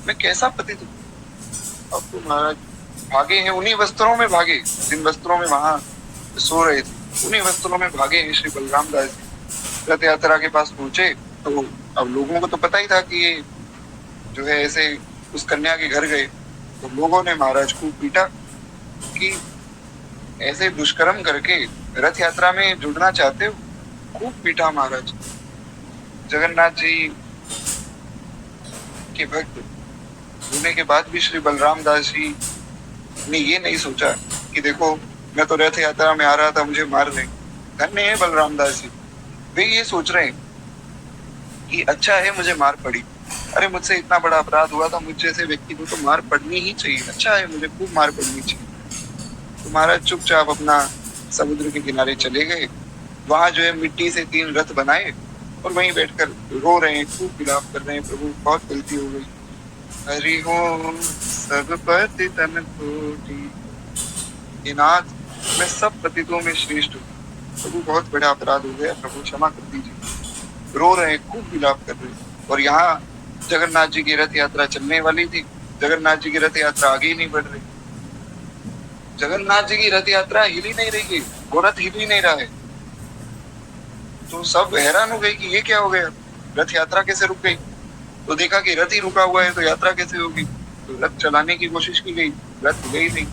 मैं कैसा पतित हूँ। अब तो महाराज भागे हैं, उन्हीं वस्त्रों में भागे, जिन वस्त्रों में वहां सो रहे थे, उन्हीं वस्त्रों में भागे हैं श्री बलराम दास जी। रथ यात्रा के पास पहुंचे तो अब लोगों को तो पता ही था कि ये जो है ऐसे उस कन्या के घर गए, तो लोगों ने महाराज खूब पीटा कि ऐसे दुष्कर्म करके रथ यात्रा में जुड़ना चाहते हो, खूब पीटा महाराज। जगन्नाथ जी के भक्त होने के बाद भी श्री बलराम दास जी ने ये नहीं सोचा कि देखो मैं तो रथ यात्रा में आ रहा था, मुझे मार रहे। धन्य है बलराम दास जी, वे ये सोच रहे हैं कि अच्छा है मुझे मार पड़ी, अरे मुझसे इतना बड़ा अपराध हुआ था, मुझ जैसे व्यक्ति को तो मार पड़नी ही चाहिए, अच्छा है मुझे खूब मार पड़नी चाहिए। तो महाराज चुपचाप अपना समुद्र के किनारे चले गए, वहां जो है मिट्टी से 3 रथ बनाए और वहीं बैठकर रो रहे हैं, खूब विलाप कर रहे हैं, प्रभु बहुत गलती हो गई, हरि ओम सब पति तन कोटि, हे नाथ मैं सब पतितों में श्रेष्ठ हूँ, प्रभु बहुत बड़ा अपराध हो गया, प्रभु क्षमा कर दीजिए। रो रहे हैं, खूब विलाप कर रहे हैं। और यहाँ जगन्नाथ जी की रथ यात्रा चलने वाली थी, जगन्नाथ जी की रथ यात्रा आगे ही नहीं बढ़ रही, जगन्नाथ जी की रथ यात्रा हिल ही नहीं रही है। वो रथ हिल ही नहीं रहा है। तो सब हैरान हो गए कि ये क्या हो गया, रथ यात्रा कैसे रुक गई। तो देखा कि रथ ही रुका हुआ है तो यात्रा कैसे होगी। तो रथ चलाने की कोशिश की गई, रथ हिले ही नहीं,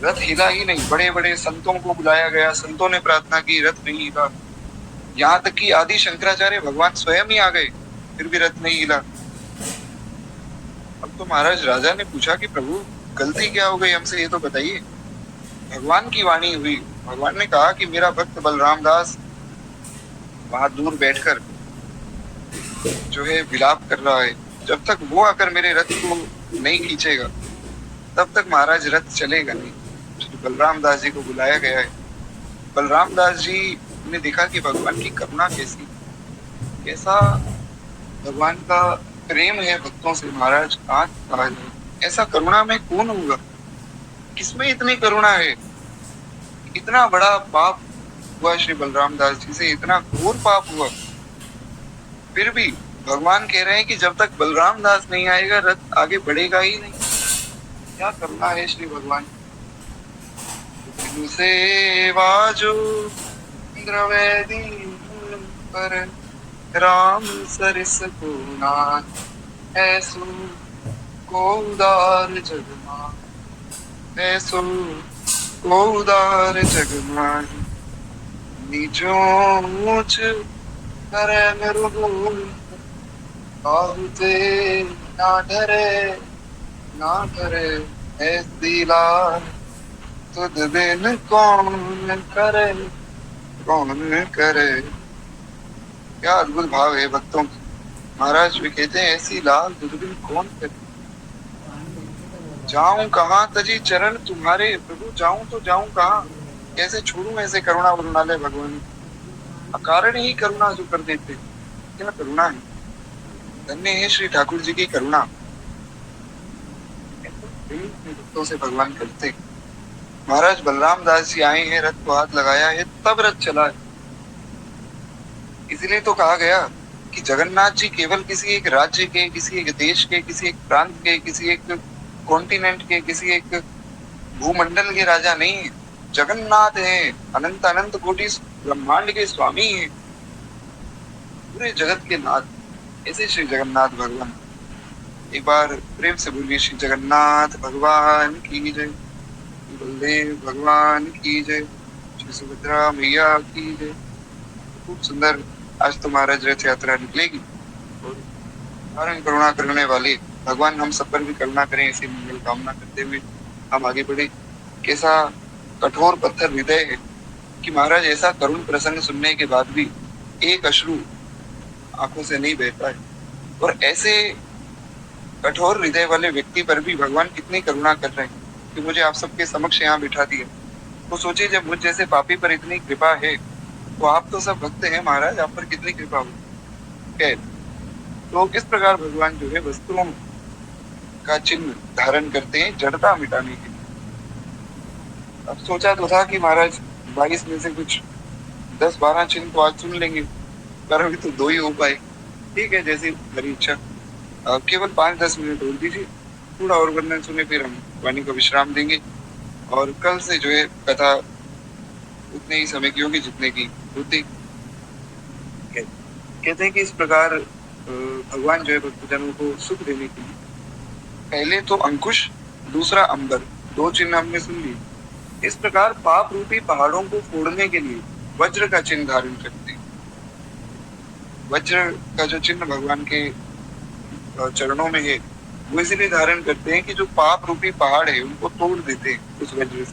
रथ हिला ही नहीं। बड़े बड़े संतों को बुलाया गया, संतों ने प्रार्थना की, रथ नहीं हिला। यहाँ तक कि आदि शंकराचार्य भगवान स्वयं ही आ गए, फिर भी रथ नहीं हिला। अब तो महाराज राजा ने पूछा कि प्रभु गलती क्या हो गई हमसे, ये तो बताइए। भगवान की वाणी हुई, भगवान ने कहा कि मेरा भक्त बलराम दास वहां दूर बैठकर जो है विलाप कर रहा है, जब तक वो आकर मेरे रथ को नहीं खींचेगा तब तक महाराज रथ चलेगा नहीं। श्री बलराम दास जी को बुलाया गया है। बलराम दास जी ने देखा कि भगवान की करुणा कैसी, कैसा भगवान का प्रेम है भक्तों से। महाराज आज कहा जाए ऐसा करुणा में कौन होगा, किसमें इतनी करुणा है। इतना बड़ा पाप हुआ श्री बलराम दास जी से, इतना घोर पाप हुआ, फिर भी भगवान कह रहे हैं कि जब तक बलराम दास नहीं आएगा रथ आगे बढ़ेगा ही नहीं। क्या करुणा है श्री भगवान। सेवा जो द्रवेदी पर राम सरस को नाथ ऐसो को उदार जगमान, ऐसो को उदार जगमान। निजोच करे मरुभूमि बाहुते ना डरे ऐसी लाल तुद बिन कौन करे, कौन करे। क्या अद्भुत भाव है भक्तों की। महाराज भी कहते हैं ऐसी लाल तुद बिन कौन करे। जाऊं कहाँ तजी चरण तुम्हारे, प्रभु जाऊं तो जाऊं कहाँ, कैसे छोड़ूं ऐसे करुणा वरुणालय भगवान। अकारण ही करुणा जो कर देते, क्या करुणा है। धन्य है श्री ठाकुर जी की करुणा, भक्तों से भगवान करते। महाराज बलराम दास जी आए हैं, रथ को हाथ लगाया है तब रथ चला है। इसलिए तो कहा गया कि जगन्नाथ जी केवल किसी एक राज्य के, किसी एक देश के, किसी एक प्रांत के, किसी एक कॉन्टिनेंट के, किसी एक भूमंडल के राजा नहीं है। जगन्नाथ है, अनंत अनंत कोटि ब्रह्मांड के स्वामी है, पूरे जगत के नाथ। ऐसे श्री जगन्नाथ भगवान। एक बार प्रेम से बोलिए श्री जगन्नाथ भगवान की जय, बलदेव भगवान की जय, श्री सुभद्रा मैया की जय। खूब सुंदर आज तो महाराज रथ यात्रा निकलेगी और कारण करुणा करने वाले भगवान हम सब पर भी करुणा करें, ऐसी मंगल कामना करते हुए हम आगे बढ़े। कैसा कठोर पत्थर हृदय है कि महाराज ऐसा करुण प्रसंग सुनने के बाद भी एक अश्रु आंखों से नहीं बहता है। और ऐसे कठोर हृदय वाले व्यक्ति पर भी भगवान कितनी करुणा कर रहे हैं कि मुझे आप सबके समक्ष यहाँ बिठा दिया। तो सोचिए जब मुझ जैसे पापी पर इतनी कृपा है तो आप तो सब भक्त हैं महाराज, आप पर कितनी कृपा हो। तो किस प्रकार भगवान जो है वस्तुओं का चिन्ह धारण करते हैं जड़ता मिटाने के लिए। अब सोचा तो था कि महाराज 22 में से कुछ 10-12 चिन्ह तो आज सुन लेंगे, पर अभी तो 2 ही हो पाए। ठीक है, जैसी मेरी इच्छा। केवल 5-10 मिनट और दीजिए, थोड़ा और वर्णन सुने, फिर हम वाणी को विश्राम देंगे। और कल से जो है कथा उतने ही समय की होगी जितने की होती। कहते हैं कि इस प्रकार भगवान जो है भक्तजनों को सुख देने के लिए पहले तो अंकुश, दूसरा अंबर, 2 चिन्ह हमने सुन लिए। इस प्रकार पाप रूपी पहाड़ों को फोड़ने के लिए वज्र का चिन्ह धारण करते हैं। वज्र का जो चिन्ह भगवान के चरणों में है वो इसलिए धारण करते हैं कि जो पाप रूपी पहाड़ है उनको तोड़ देते हैं उस वज्र से।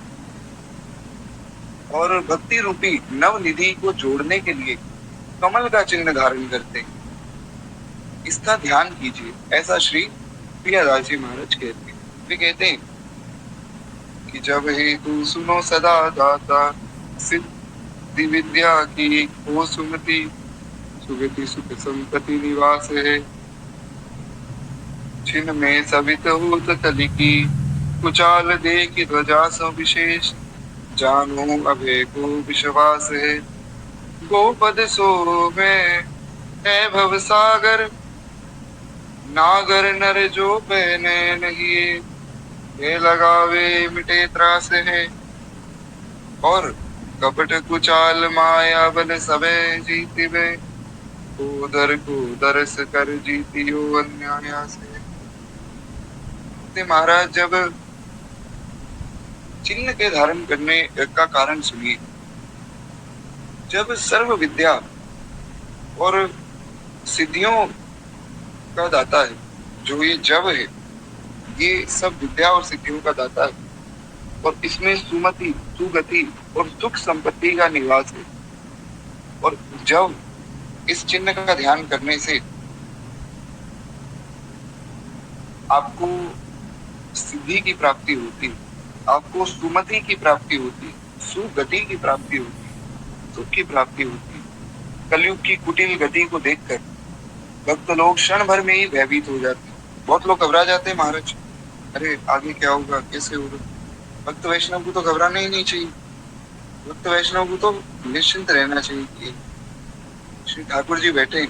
और भक्ति रूपी नवनिधि को जोड़ने के लिए कमल का चिन्ह धारण करते हैं। इसका ध्यान कीजिए, ऐसा श्री प्रियादास जी महाराज कहते हैं। वे कहते हैं कि जब हे तू सुनो सदा दाता, सिद्धि विद्या की हो सुमति, सुगति सुख संपत्ति निवास है, छिन्न में सवित होत कलिकी, कुचाल देखि ध्वजा सो विशेष, जानो अभय को विश्वास है, गोपद सो में है भव सागर, नागर नर जो पहने नहीं, ये लगावे मिटे त्रास है। और कपट कुचाल माया बल सबे जीतिबे, उदर को दरस कर जीतियो अन्याय से। महाराज जब चिन्ह के धारण करने का कारण सुनिए। जब सर्व विद्या और सिद्धियों का दाता है, जो ये जब है, ये सब विद्या और सिद्धियों का दाता है, और इसमें सुमति, सुगति और सुख संपत्ति का निवास है। और जब इस चिन्ह का ध्यान करने से आपको सिद्धि की प्राप्ति होती, आपको सुमति की प्राप्ति होती, सुगति की प्राप्ति होती, सुख की प्राप्ति होती। कलयुग की कुटिल गति को देखकर भक्त लोग क्षण भर में ही भयभीत हो जाते हैं। बहुत लोग घबरा जाते हैं महाराज, अरे आगे क्या होगा, कैसे होगा। भक्त वैष्णव को तो घबराना ही नहीं चाहिए। भक्त वैष्णव को तो निश्चिंत रहना चाहिए कि श्री ठाकुर जी बैठे,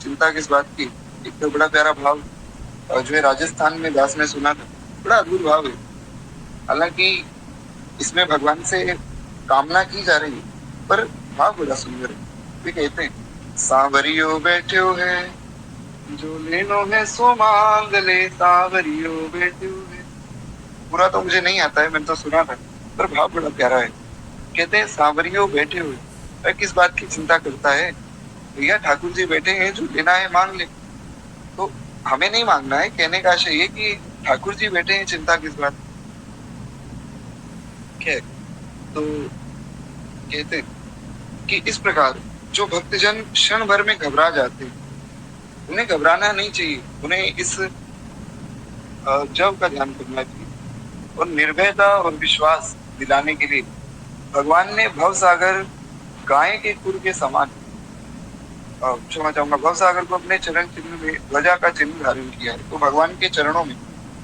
चिंता किस बात की। एक तो बड़ा प्यारा भाव जो है राजस्थान में दास ने सुना था, बड़ा अद्भुत भाव है। हालांकि इसमें भगवान से कामना की जा रही है, पर भाव बड़ा सुंदर है। वे कहते हैं, सांवरियो बैठो है, जो लेनो है सो मांग ले, सांवरियो बैठो है। पूरा तो मुझे नहीं आता है, मैंने तो सुना था, पर भाव बड़ा प्यारा है। कहते हैं सांवरियो बैठे हुए, किस बात की चिंता करता है भैया, ठाकुर जी बैठे हैं, जो लेना है मांग ले। तो हमें नहीं मांगना है, कहने का आशय ये कि ठाकुर जी बैठे हैं, चिंता किस बात की। तो कहते कि इस प्रकार जो भक्तजन क्षण भर में घबरा जाते हैं, उन्हें घबराना नहीं चाहिए। उन्हें इस जब का ध्यान करना चाहिए, और निर्भयता और विश्वास दिलाने के लिए भगवान ने भवसागर गाय के खुर के समान, क्षमा चाहूंगा, भवसागर को अपने चरण चिन्ह में ध्वजा का चिन्ह धारण किया है। तो भगवान के चरणों में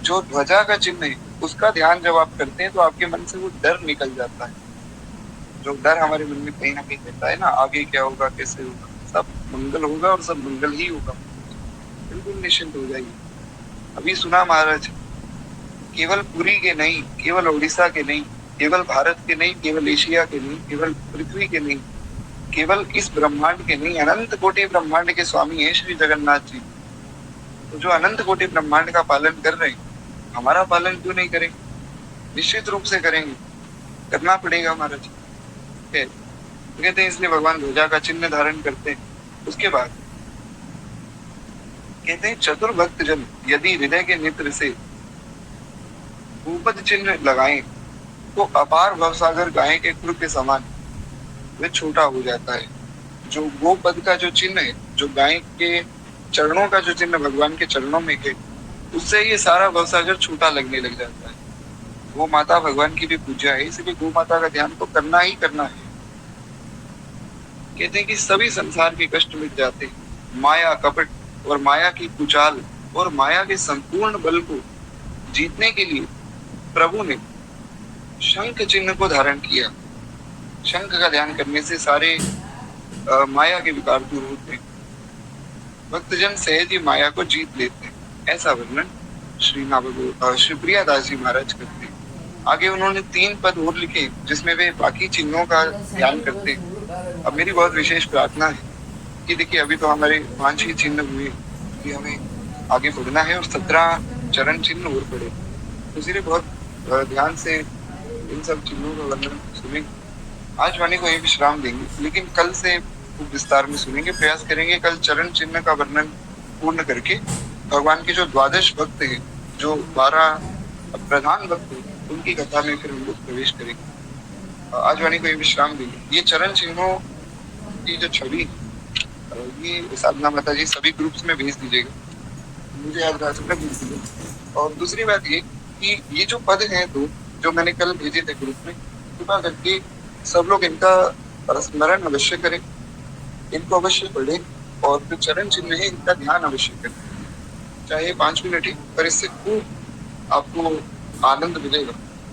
जो ध्वजा का चिन्ह है, उसका ध्यान जब आप करते हैं तो आपके मन से वो डर निकल जाता है। जो डर हमारे मन में कहीं ना कहीं रहता है ना, आगे क्या होगा, कैसे होगा, सब मंगल होगा और सब मंगल ही होगा, बिल्कुल निश्चिंत हो जाइए। अभी सुना महाराज, केवल पुरी के नहीं, केवल उड़ीसा के नहीं, केवल भारत के नहीं, केवल एशिया के नहीं, केवल पृथ्वी के नहीं, केवल इस ब्रह्मांड के नहीं, अनंत कोटि ब्रह्मांड के स्वामी है श्री जगन्नाथ जी। तो जो अनंत कोटि ब्रह्मांड का पालन कर रहे हैं, हमारा पालन क्यों नहीं करेंगे? निश्चित रूप से करेंगे, करना पड़ेगा महाराज। कहते हैं इसलिए भगवान ध्वजा का चिन्ह धारण करते हैं। उसके बाद कहते हैं, चतुर भक्त जन यदि हृदय के नेत्र से भूपद चिन्ह लगाएं, तो अपार भवसागर गाय के खुर के समान वे छोटा हो जाता है। जो गोपद का जो चिन्ह है, जो गाय के चरणों का जो चिन्ह भगवान के चरणों में है, उससे ये सारा भवसागर छोटा लगने लग जाता है। गो माता भगवान की भी पूजा है, इसलिए गो माता का ध्यान तो करना ही करना है। कहते हैं कि सभी संसार के कष्ट मिट जाते हैं। माया, कपट और माया की कुचाल और माया के संपूर्ण बल को जीतने के लिए प्रभु ने शंख चिन्ह को धारण किया। शंख का ध्यान करने से सारे माया के विकार दूर होते हैं, भक्तजन सहज ही माया को जीत लेते हैं। ऐसा वर्णन श्री प्रियादास जी महाराज करते हैं। आगे उन्होंने 3 पद और लिखे, जिसमें वे बाकी चिन्हों का ध्यान करते हैं। अब मेरी बहुत विशेष प्रार्थना है कि देखिए, अभी तो हमारे 5 ही चिन्ह हुए, कि हमें आगे बढ़ना है और 17 चरण चिन्ह और पड़े। तो इसलिए बहुत ध्यान से इन सब चिन्हों का वर्णन सुनेंगे। आज वाणी को यही विश्राम देंगे, लेकिन कल से खूब विस्तार में सुनेंगे, प्रयास करेंगे कल चरण चिन्ह का वर्णन पूर्ण करके भगवान के जो 12 भक्त हैं, जो 12 प्रधान भक्त हैं, उनकी कथा में फिर हम लोग प्रवेश करेंगे। आज वाणी को यही विश्राम देंगे। ये चरण चिन्हों की जो छवि, ये साधना माता जी सभी ग्रुप्स में भेज दीजिएगा, मुझे याद रहा सकता भेज दीजिएगा। और दूसरी बात ये कि ये जो पद हैं 2 जो मैंने कल भेजे थे ग्रुप में, कृपा करके सब लोग इनका स्मरण अवश्य करें, इनको अवश्य पढ़ें, और जो चरण चिन्ह है इनका ध्यान अवश्य करें। चाहे 5 मिनट ही, पर इससे खूब आपको आनंद मिलेगा,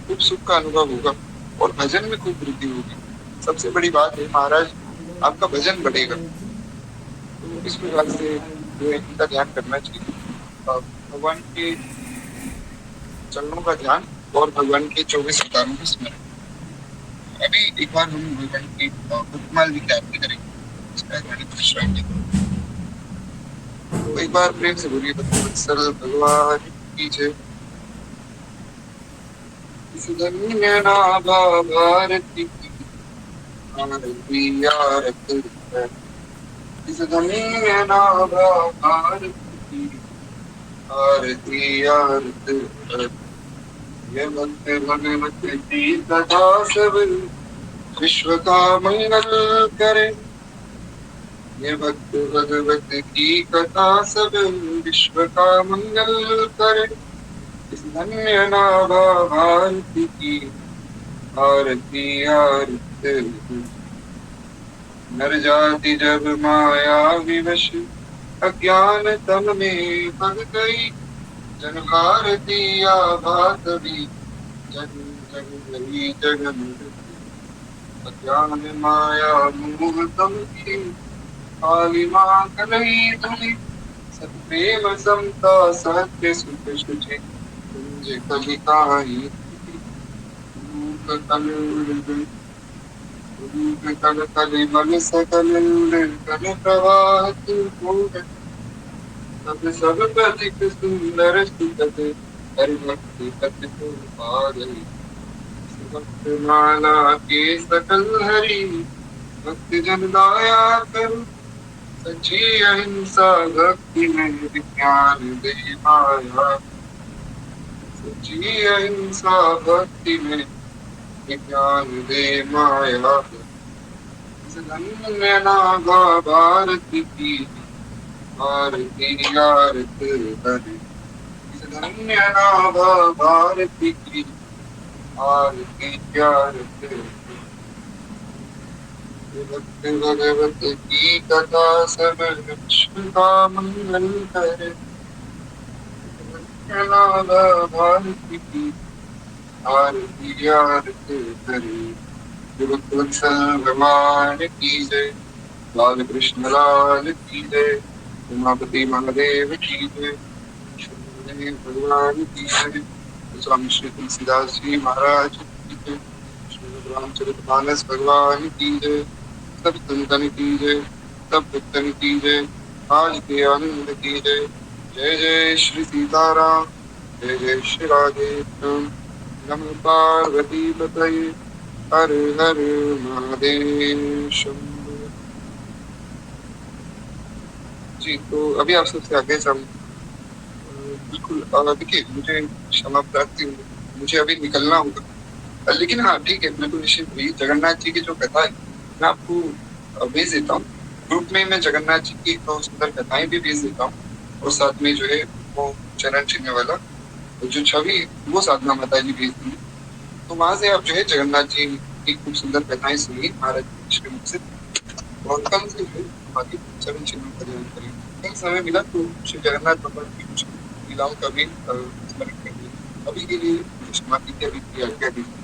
खूब सुख का अनुभव होगा और भजन में खूब वृद्धि होगी। सबसे बड़ी बात है महाराज, आपका भजन बढ़ेगा। तो इस प्रकार से जो इनका ध्यान करना चाहिए, भगवान के चरणों का ध्यान और भगवान के 24 अवतारों का स्मरण। अभी एक बार हम भगवान की उपमाल की आरती करेंगे, उसका गणित विश्राम लेंगे। तो एक बार प्रेम से बोलिए भक्तवत्सल भगवान की जय। इस धन्य नाभा भारती की आरती आरत है। इस धन्य नाभा भारती की आरती आरत है। ये भक्त भगवत की कथा सब विश्व का मंगल करे। ये भक्त भगवत की कथा सब विश्व का मंगल करे। इस धन्य नाभा भारती की आरती आरती। नर जाति जब माया विवश अज्ञान तम में पड़ गई। जन भारती आभा तभी जग जग गई जगन। अज्ञान माया मोह तम की काली माँ कलई धुली। सत्प्रेम समता सत्य सुख शुचि कुंज कवि काई। रूप कल कल मल सकल कल प्रवाह पूर्ण। सब प्रतिक सुंदर सुखद हरि भक्ति पथ को पा गई। भक्त माला के सकल हरि भक्त जन दाया कर। सच्ची अहिंसा भक्ति में विज्ञान दे माया। सच्ची अहिंसा भक्ति में विज्ञान दे माया। इस धन्य नाभा भारती की आरती आरत हरे। इस धन्य नाभा भारती की आरती आरत हरे। भक्त भगवत की कथा सब विश्व का मंगल करे। नाभा भारती की आरती आरत हरे। भक्तवत्सल भगवान की जय। लाल कृष्ण लाल की जय। उमापति महादेव की जय। भगवान की जय। स्वामी श्री तुलसीदास जी महाराज की जय। श्री रामचरितमानस भगवान की जय। सब संतन की जय। सब भक्तन की जय। आज के आनंद की जय। जय जय श्री सीताराम। जय जय श्री राधे श्याम। नमः पार्वती पतये। हर हर महादेव शंभो। जी तो अभी आप सबसे आगे चल बिल्कुल देखिए मुझे क्षमा प्रार्थी हूँ, मुझे अभी निकलना होगा, लेकिन हाँ ठीक है बिल्कुल निश्चित हुई। जगन्नाथ जी की जो कथा है मैं आपको भेज देता हूँ ग्रुप में। मैं जगन्नाथ जी की तो सुंदर कथाएं भी भेज देता हूँ और साथ में जो है वो चरण चिन्ह वाला जो छवि वो साधना माता जी भेज दी। तो वहां से आप जो है जगन्नाथ जी की खूब सुंदर कथाएं सुनिए महाराज जी के मुख से। और कल से जो है बाकी चरण चिन्हों का ध्यान करें। कल समय मिला तो श्री जगन्नाथ भगवान की कुछ लीलाओं का भी स्मरण करेंगे। अभी के लिए क्षमा कीजिए, अभी की आज्ञा दीजिए।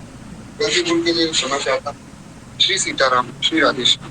कल के गुण के लिए क्षमा चाहता हूँ। श्री सीताराम, श्री राधेश्याम।